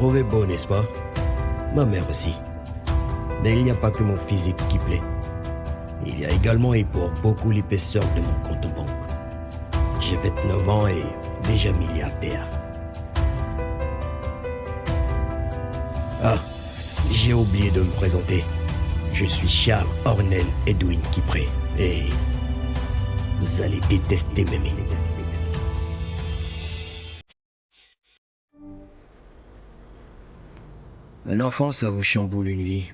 trouvez beau, n'est-ce pas? Ma mère aussi. Mais il n'y a pas que mon physique qui plaît. Il y a également et pour beaucoup l'épaisseur de mon compte en banque. J'ai 29 ans et déjà milliardaire. Ah, j'ai oublié de me présenter. Je suis Charles Ornel Edwin Kipré et vous allez détester m'aimer. Un enfant, ça vous chamboule une vie.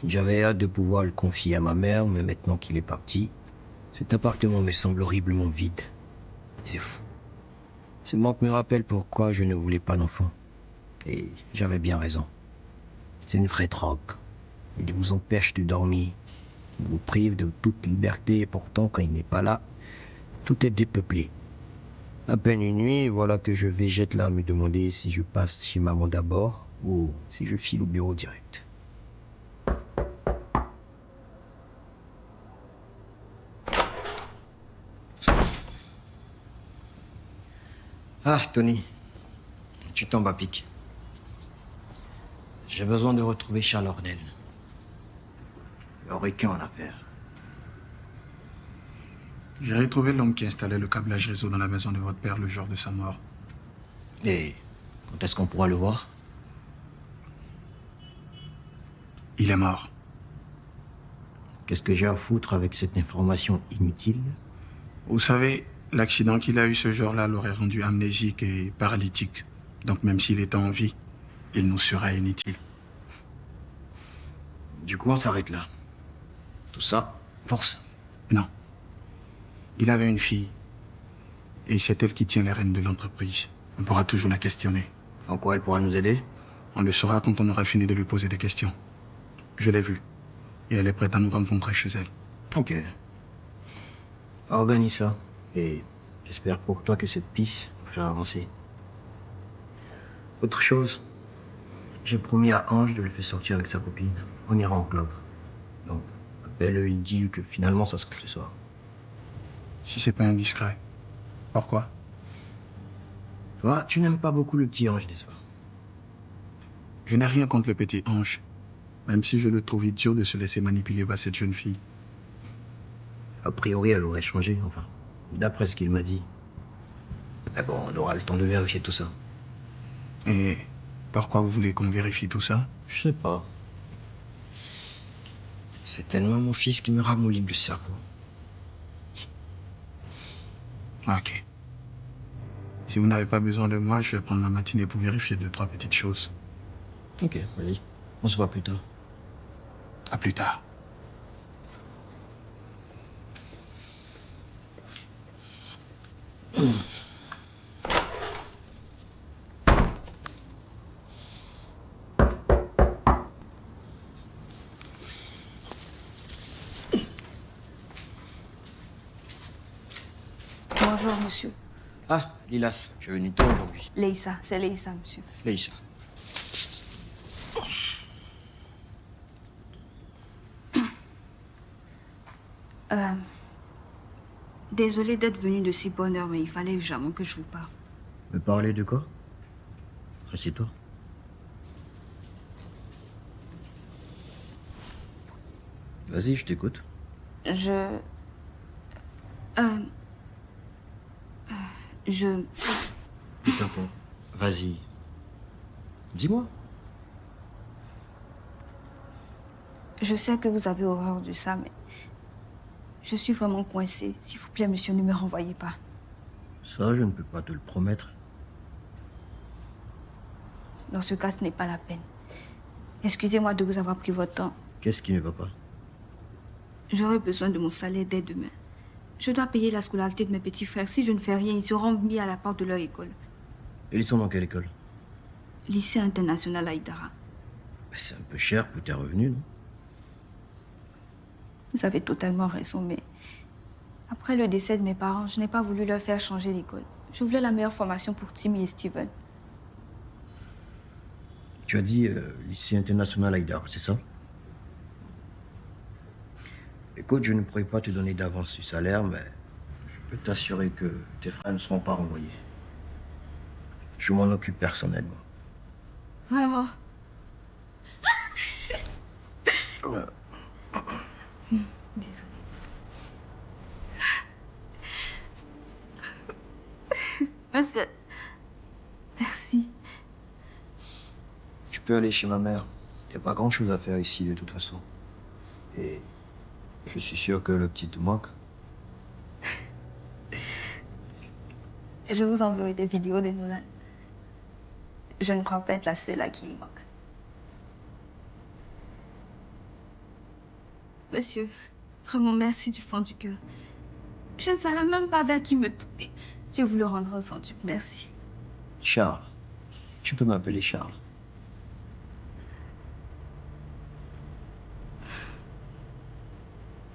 J'avais hâte de pouvoir le confier à ma mère, mais maintenant qu'il est parti, cet appartement me semble horriblement vide. C'est fou. Ce manque me rappelle pourquoi je ne voulais pas d'enfant. Et j'avais bien raison. C'est une vraie drogue. Il vous empêche de dormir. Il vous prive de toute liberté et pourtant, quand il n'est pas là, tout est dépeuplé. À peine une nuit, voilà que je végète là à me demander si je passe chez maman d'abord ou si je file au bureau direct. Ah, Tony, tu tombes à pic. J'ai besoin de retrouver Charles Ornel. Il n'y aurait qu'un en affaire. J'ai retrouvé l'homme qui installait le câblage réseau dans la maison de votre père le jour de sa mort. Et quand est-ce qu'on pourra le voir? Il est mort. Qu'est-ce que j'ai à foutre avec cette information inutile? Vous savez, l'accident qu'il a eu ce jour-là l'aurait rendu amnésique et paralytique. Donc même s'il était en vie, il nous serait inutile. Du coup, on s'arrête là. Tout ça pour ça. Non. Il avait une fille. Et c'est elle qui tient les rênes de l'entreprise. On pourra toujours la questionner. En quoi elle pourra nous aider? On le saura quand on aura fini de lui poser des questions. Je l'ai vue. Et elle est prête à nous rencontrer chez elle. Ok. Organise ça. Et j'espère pour toi que cette piste nous fera avancer. Autre chose, j'ai promis à Ange de le faire sortir avec sa copine. On ira en club. Donc, appelle-le et dis-lui que finalement ça sera ce soir. Si c'est pas indiscret. Pourquoi? Toi, tu n'aimes pas beaucoup le petit Ange, n'est-ce pas? Je n'ai rien contre le petit Ange. Même si je le trouve idiot de se laisser manipuler par cette jeune fille. A priori, elle aurait changé, enfin, d'après ce qu'il m'a dit. Mais bon, on aura le temps de vérifier tout ça. Et pourquoi vous voulez qu'on vérifie tout ça? Je sais pas. C'est tellement mon fils qui me ramollit le cerveau. Ok. Si vous n'avez pas besoin de moi, je vais prendre la matinée pour vérifier 2-3 petites choses. Ok, vas-y. On se voit plus tard. À plus tard. Bonjour, monsieur. Ah, Lilas, je suis venu tôt aujourd'hui. Leïssa, c'est Leïssa, monsieur. Leïssa. Désolée d'être venue de si bonne heure, mais il fallait jamais que je vous parle. Me parler de quoi? Assieds-toi. Vas-y, je t'écoute. Je... Putain, quoi. Vas-y. Dis-moi. Je sais que vous avez horreur de ça, mais... Je suis vraiment coincée. S'il vous plaît, monsieur, ne me renvoyez pas. Ça, je ne peux pas te le promettre. Dans ce cas, ce n'est pas la peine. Excusez-moi de vous avoir pris votre temps. Qu'est-ce qui ne va pas? J'aurai besoin de mon salaire dès demain. Je dois payer la scolarité de mes petits frères. Si je ne fais rien, ils seront mis à la porte de leur école. Et ils sont dans quelle école? Lycée international Aïdara. C'est un peu cher pour tes revenus, non? Vous avez totalement raison, mais... Après le décès de mes parents, je n'ai pas voulu leur faire changer l'école. Je voulais la meilleure formation pour Timmy et Steven. Tu as dit lycée international Aïdar, c'est ça? Écoute, je ne pourrais pas te donner d'avance du salaire, mais je peux t'assurer que tes frères ne seront pas renvoyés. Je m'en occupe personnellement. Vraiment. Désolée. Monsieur. Merci. Tu peux aller chez ma mère. Il n'y a pas grand-chose à faire ici, de toute façon. Et je suis sûr que le petit te manque. Je vous enverrai des vidéos de Nolan. Je ne crois pas être la seule à qui il manque. Monsieur, vraiment merci du fond du cœur. Je ne savais même pas vers qui me tourner. Je vous le rendre sans doute. Merci. Charles. Tu peux m'appeler Charles.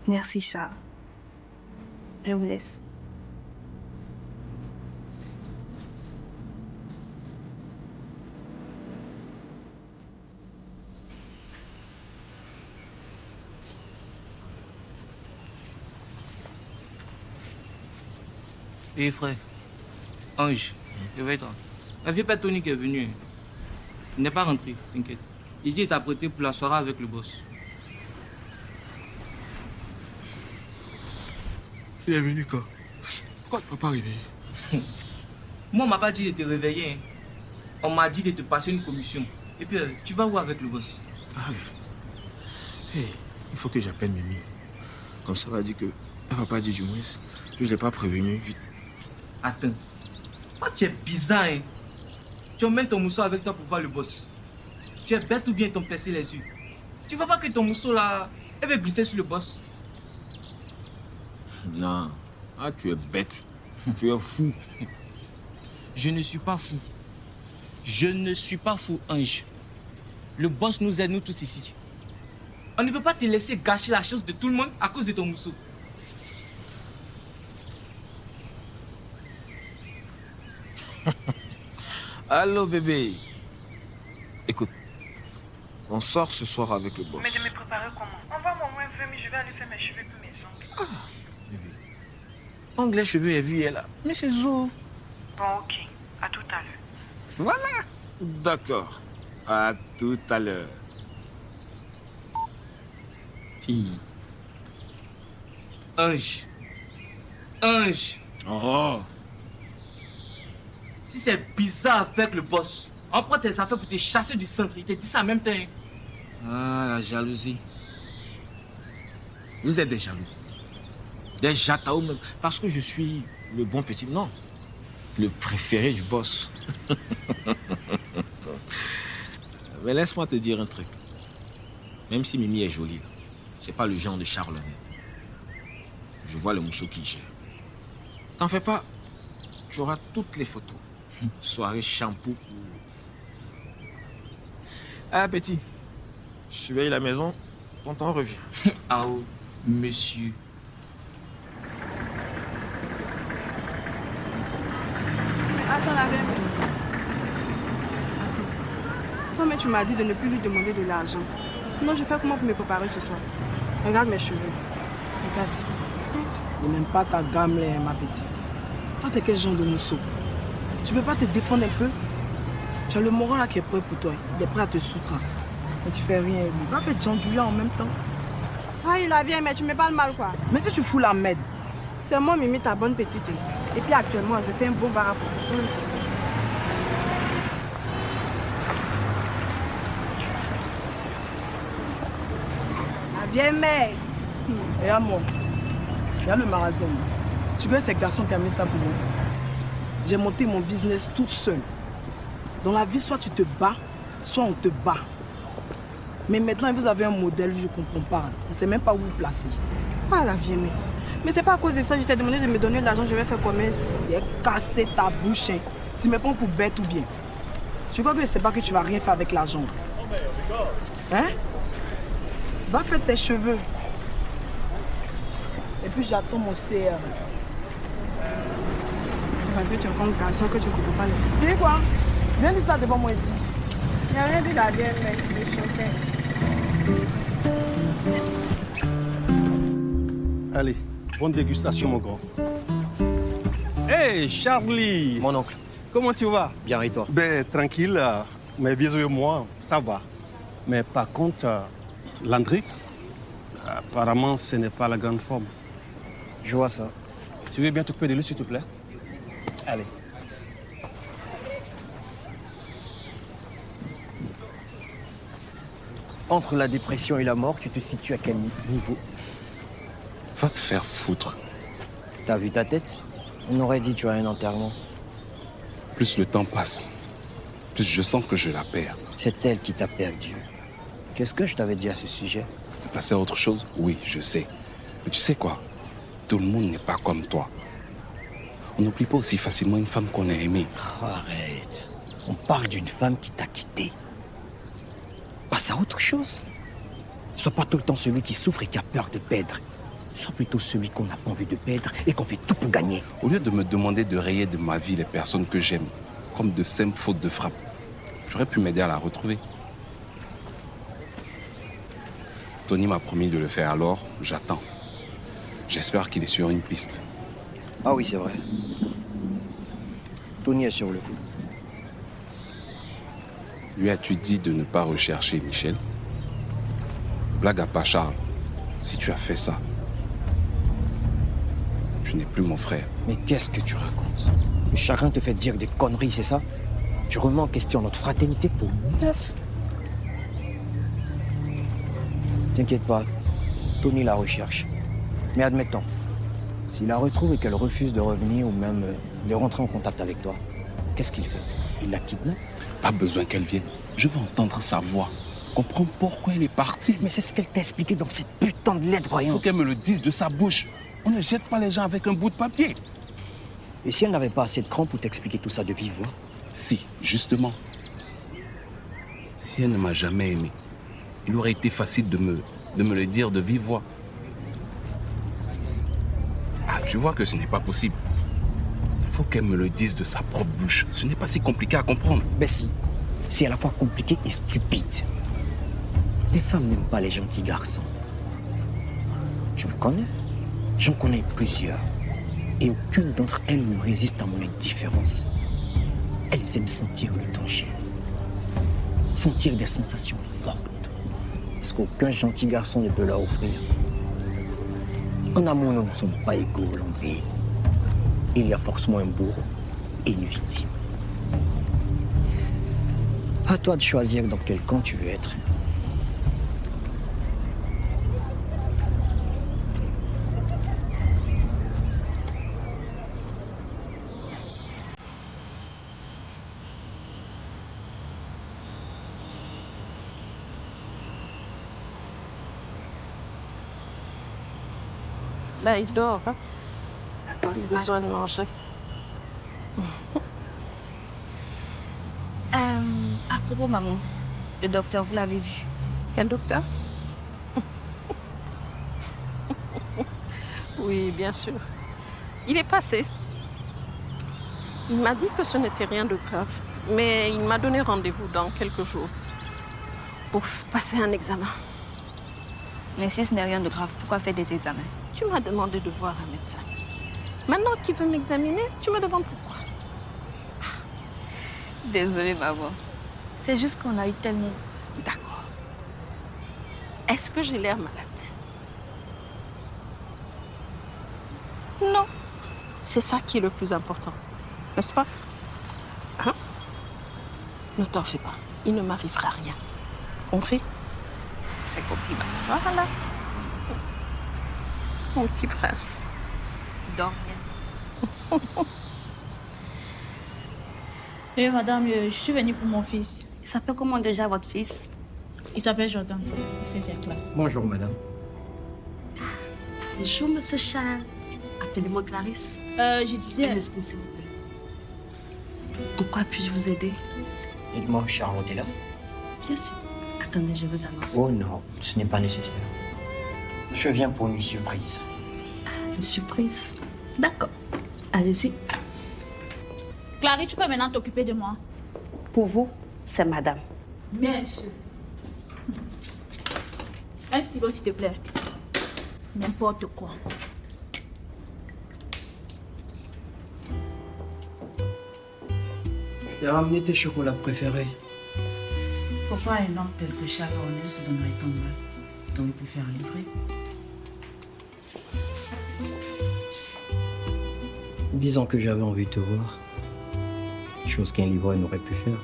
Merci, Charles. Je vous laisse. Oui, frère. Ange, réveille-toi. Un vieux père Tony qui est venu. Il n'est pas rentré, t'inquiète. Il dit qu'il est apprêté pour la soirée avec le boss. Il est venu quand? Pourquoi tu ne peux pas réveiller? Moi, on m'a pas dit de te réveiller. Hein. On m'a dit de te passer une commission. Et puis, tu vas où avec le boss? Ah oui. Hey, il faut que j'appelle Mimi. Comme ça, elle a dit que... Elle va pas dire du moins que je ne l'ai pas prévenu vite. Attends. Toi, tu es bizarre, hein. Tu emmènes ton mousseau avec toi pour voir le boss. Tu es bête ou bien ils t'ont percé les yeux? Tu vois pas que ton mousseau, là, elle va glisser sur le boss? Non. Ah, tu es bête. Tu es fou. Je ne suis pas fou. Je ne suis pas fou, Ange. Le boss nous aide, nous tous ici. On ne peut pas te laisser gâcher la chance de tout le monde à cause de ton mousseau. Allô, bébé. Écoute, on sort ce soir avec le boss. Mais de me préparer comment? Envoie-moi au moins 20 000, je vais aller faire mes cheveux puis mes ongles. Bébé. Ongles, cheveux et vues, elle a. Mais c'est Zo. Bon, ok. À tout à l'heure. Voilà. D'accord. À tout à l'heure. Ange. Ange. Oh. Si c'est bizarre avec le boss, on prend tes affaires pour te chasser du centre. Il te dit ça en même temps. Hein. Ah, la jalousie. Vous êtes des jaloux. Des jataos même. Parce que je suis le bon petit. Non. Le préféré du boss. Mais laisse-moi te dire un truc. Même si Mimi est jolie, c'est pas le genre de Charles. Je vois le mousseau qu'il gère. T'en fais pas. Tu auras toutes les photos. Soirée shampoo. Ah, petit. Je surveille la maison. Tonton revient. Ah oh, monsieur. Attends, la reine. Non, mais tu m'as dit de ne plus lui demander de l'argent. Non, je fais comment pour me préparer ce soir? Regarde mes cheveux. Regarde. Je n'aime pas ta gamme, là, ma petite. Toi, t'es quel genre de mousseau? Tu peux pas te défendre un peu? Tu as le moral là qui est prêt pour toi. Il est prêt à te soutenir. Mais tu fais rien. Il va faire Jean Julia en même temps. Ah, il a bien, mais tu me parles mal, quoi. Mais si tu fous la merde. C'est moi, Mimi, ta bonne petite. Et puis actuellement, je fais un beau bar à production et tout ça. Ah, bien, mec. Et à moi. Il y a le magasin. Tu veux ces garçons qui ont mis ça pour moi? J'ai monté mon business toute seule. Dans la vie, soit tu te bats, soit on te bat. Mais maintenant, vous avez un modèle, je ne comprends pas. Je ne sais même pas où vous placer. Ah, la vieille, mais c'est pas à cause de ça que je t'ai demandé de me donner de l'argent, je vais faire commerce. Il cassé ta bouche. Hein. Tu me prends pour bête ou bien? Je crois que je ne sais pas que tu vas rien faire avec l'argent. Hein? Va faire tes cheveux. Et puis j'attends mon CR. Parce que tu es comme garçon que tu ne comprends pas les filles. Tu dis quoi? Viens dire ça devant moi ici. Il n'y a rien de la vieille, mec. Je chantais. Allez, bonne dégustation, mon grand. Hey, Charlie! Mon oncle. Comment tu vas? Bien, et toi? Ben, tranquille. Mais Bisou et moi, ça va. Mais par contre, Landry, apparemment, ce n'est pas la grande forme. Je vois ça. Tu veux bien t'occuper de lui, s'il te plaît? Allez. Entre la dépression et la mort, tu te situes à quel niveau? Va te faire foutre. T'as vu ta tête? On aurait dit tu as un enterrement. Plus le temps passe, plus je sens que je la perds. C'est elle qui t'a perdu. Qu'est-ce que je t'avais dit à ce sujet? T'es passé à autre chose? Oui, je sais. Mais tu sais quoi? Tout le monde n'est pas comme toi. On n'oublie pas aussi facilement une femme qu'on a aimée. Arrête. On parle d'une femme qui t'a quitté. Passe à autre chose. Sois pas tout le temps celui qui souffre et qui a peur de perdre. Sois plutôt celui qu'on n'a pas envie de perdre et qu'on fait tout pour gagner. Au lieu de me demander de rayer de ma vie les personnes que j'aime, comme de simples fautes de frappe, j'aurais pu m'aider à la retrouver. Tony m'a promis de le faire, alors j'attends. J'espère qu'il est sur une piste. Ah oui, c'est vrai. Tony est sur le coup. Lui as-tu dit de ne pas rechercher Michel? Blague à part, Charles. Si tu as fait ça, tu n'es plus mon frère. Mais qu'est-ce que tu racontes? Le chagrin te fait dire des conneries, c'est ça? Tu remets en question notre fraternité pour neuf? T'inquiète pas, Tony la recherche. Mais admettons, s'il la retrouve et qu'elle refuse de revenir ou même de rentrer en contact avec toi, qu'est-ce qu'il fait? Il la kidnappe? Pas besoin qu'elle vienne. Je veux entendre sa voix. Comprends pourquoi elle est partie. Mais c'est ce qu'elle t'a expliqué dans cette putain de lettre, Il voyons. faut qu'elle me le dise de sa bouche. On ne jette pas les gens avec un bout de papier. Et si elle n'avait pas assez de cran pour t'expliquer tout ça de vive voix? Si, justement. Si elle ne m'a jamais aimé, il aurait été facile de me le dire de vive voix. Ah, tu vois que ce n'est pas possible. Il faut qu'elle me le dise de sa propre bouche. Ce n'est pas si compliqué à comprendre. Ben si. C'est à la fois compliqué et stupide. Les femmes n'aiment pas les gentils garçons. Tu me connais? J'en connais plusieurs. Et aucune d'entre elles ne résiste à mon indifférence. Elles aiment sentir le danger. Sentir des sensations fortes. Ce qu'aucun gentil garçon ne peut leur offrir. En amour, nous ne sommes pas égaux, Landry. Il y a forcément un bourreau et une victime. À toi de choisir dans quel camp tu veux être. Là, il dort. Hein? D'accord, Il c'est a pas besoin de manger. À propos, maman, le docteur, vous l'avez vu? Quel docteur? Oui, bien sûr. Il est passé. Il m'a dit que ce n'était rien de grave. Mais il m'a donné rendez-vous dans quelques jours pour passer un examen. Mais si ce n'est rien de grave, pourquoi faire des examens? Tu m'as demandé de voir un médecin. Maintenant qu'il veut m'examiner, tu me demandes pourquoi. Désolée, maman. C'est juste qu'on a eu tellement... D'accord. Est-ce que j'ai l'air malade? Non. C'est ça qui est le plus important. N'est-ce pas? Hein? Ne t'en fais pas. Il ne m'arrivera rien. Compris? C'est compris, maman. Voilà. Mon petit prince. Dors bien. Oui, madame, je suis venue pour mon fils. Il s'appelle comment déjà votre fils? Il s'appelle Jordan. Il fait quelle classe? Bonjour, madame. Bonjour, monsieur Charles. Appelez-moi Clarisse. Je disais... Un instant, s'il vous plaît. En quoi puis-je vous aider? Dites-moi, Charlotte est là? Bien sûr. Attendez, je vous annonce. Oh non, ce n'est pas nécessaire. Je viens pour une surprise. Une surprise. D'accord. Allez-y. Clarisse, tu peux maintenant t'occuper de moi? Pour vous, c'est madame. Bien sûr. Un stylo, s'il te plaît. N'importe quoi. J'ai ramené tes chocolats préférés. Pourquoi un homme tel que Charles Horner se donnerait tant de mal? Donc il peut faire livrer. Disons que j'avais envie de te voir. Chose qu'un livreur n'aurait pu faire.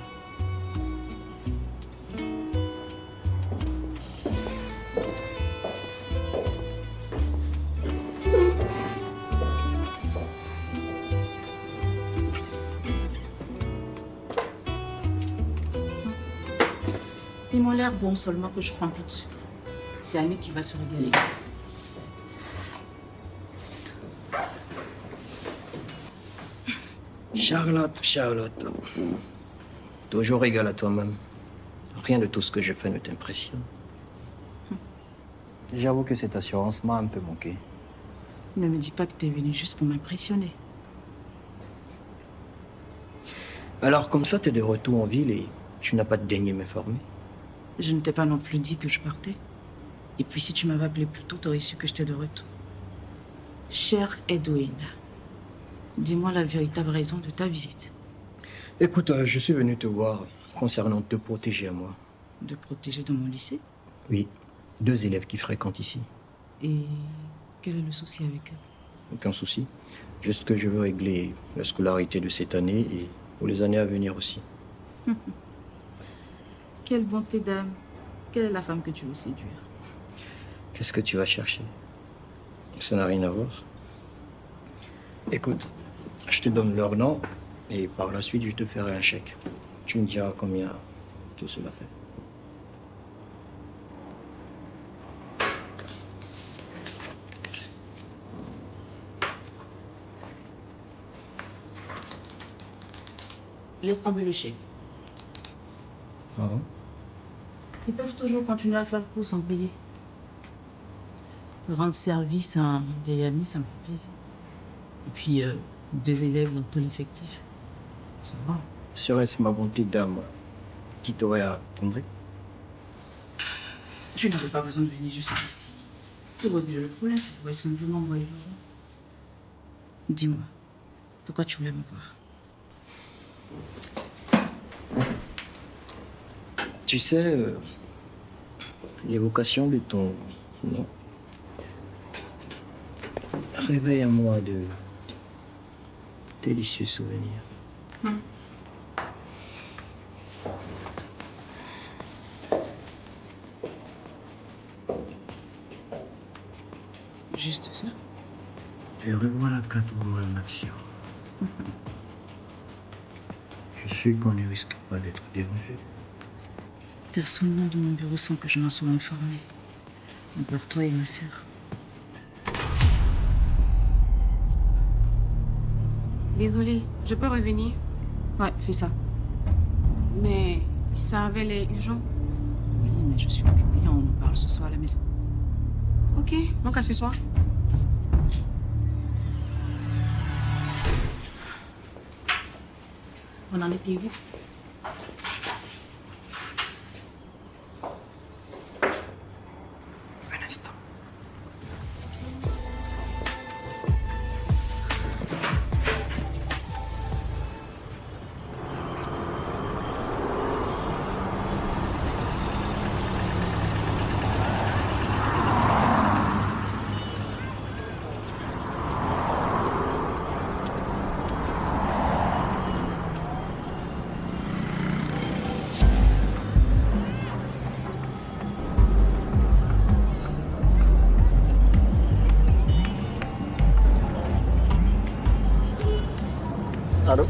Ils m'ont l'air bons, seulement que je prends plus de sucre. C'est Annie qui va se régaler. Charlotte. Toujours égal à toi-même. Rien de tout ce que je fais ne t'impressionne. J'avoue que cette assurance m'a un peu manqué. Ne me dis pas que tu es venu juste pour m'impressionner. Alors comme ça, tu es de retour en ville et tu n'as pas daigné m'informer. Je ne t'ai pas non plus dit que je partais. Et puis si tu m'avais appelé plus tôt, tu aurais su que j'étais de retour. Cher Edwin, dis-moi la véritable raison de ta visite. Écoute, je suis venu te voir concernant te protéger à moi. De protéger dans mon lycée? Oui, 2 élèves qui fréquentent ici. Et quel est le souci avec eux? Aucun souci. Juste que je veux régler la scolarité de cette année et pour les années à venir aussi. Quelle bonté d'âme. Quelle est la femme que tu veux séduire? Qu'est-ce que tu vas chercher? Ça n'a rien à voir. Écoute, je te donne leur nom et par la suite, je te ferai un chèque. Tu me diras combien tout cela fait. Laisse tomber le chèque. Ah bon? Ils peuvent toujours continuer à faire le coup sans payer. Rendre service à un vieil ami, ça me fait plaisir. Et puis, 2 élèves dans tout l'effectif. Ça va. Serait-ce ma bonté d'âme qui t'aurait attendri? Tu n'avais pas besoin de venir jusqu'ici. Pour régler le problème, tu pourrais simplement envoyer le roi. Dis-moi, pourquoi tu voulais me voir? Tu sais, l'évocation de ton nom réveille en moi de délicieux souvenirs. Juste ça? Et revoilà Catwoman en action. Je suis qu'on ne risque pas d'être dérangé. Personne de mon bureau sans que je m'en sois informée. À part toi et ma sœur. Désolée, je peux revenir? Ouais, fais ça. Mais ça avait l'air urgent. Oui, mais je suis occupée. On en parle ce soir à la maison. Ok, donc à ce soir. On en était où? Un instant. Allô?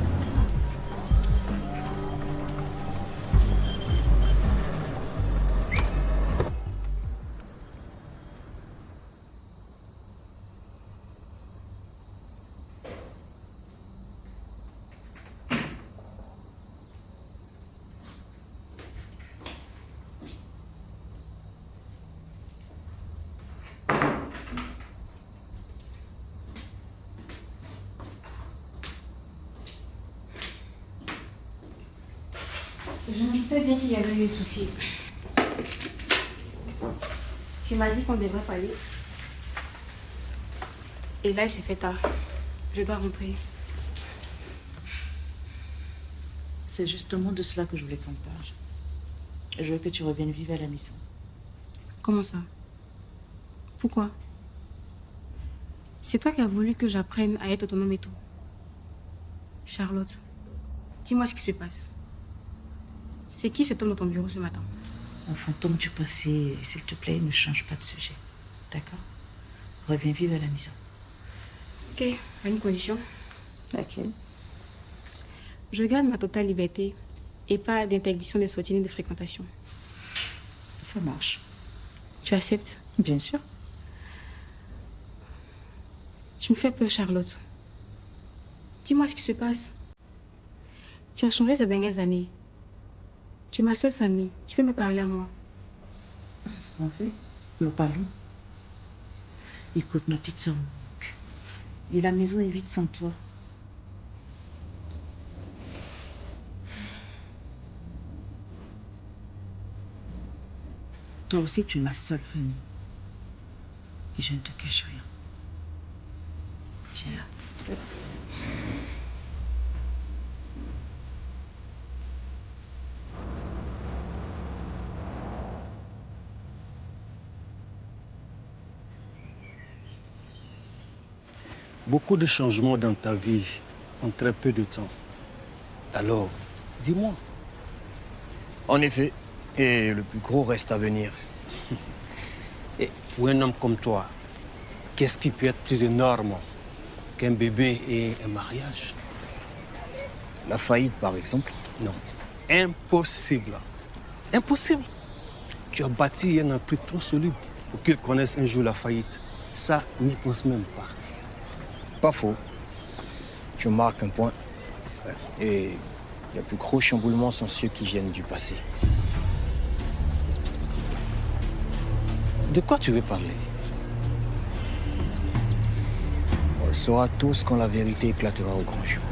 Je me doutais bien qu'il y avait eu un souci. Tu m'as dit qu'on devrait parler. Et là, il s'est fait tard. Je dois rentrer. C'est justement de cela que je voulais qu'on parle. Je veux que tu reviennes vivre à la maison. Comment ça? Pourquoi? C'est toi qui as voulu que j'apprenne à être autonome et tout. Charlotte, dis-moi ce qui se passe. C'est qui cet homme dans ton bureau ce matin? Un fantôme du passé, s'il te plaît, ne change pas de sujet. D'accord? Reviens vivre à la maison. Ok, à une condition. Laquelle? Je garde ma totale liberté et pas d'interdiction de sortie ni de fréquentation. Ça marche. Tu acceptes? Bien sûr. Tu me fais peur, Charlotte. Dis-moi ce qui se passe. Tu as changé ces dernières années. Tu es ma seule famille. Tu peux me parler à moi. C'est ce qu'on fait. Nous parlons. Écoute, ma petite soeur me manque. Et la maison est vide sans toi. Toi aussi, tu es ma seule famille. Et je ne te cache rien. Viens là. Beaucoup de changements dans ta vie en très peu de temps. Alors, dis-moi. En effet, et le plus gros reste à venir. Et pour un homme comme toi, qu'est-ce qui peut être plus énorme qu'un bébé et un mariage? La faillite, par exemple? Non. Impossible. Impossible. Tu as bâti un empire trop solide pour qu'ils connaissent un jour la faillite. Ça, n'y pense même pas. Pas faux. Tu marques un point. Et les plus gros chamboulements sont ceux qui viennent du passé. De quoi tu veux parler? On le saura tous quand la vérité éclatera au grand jour.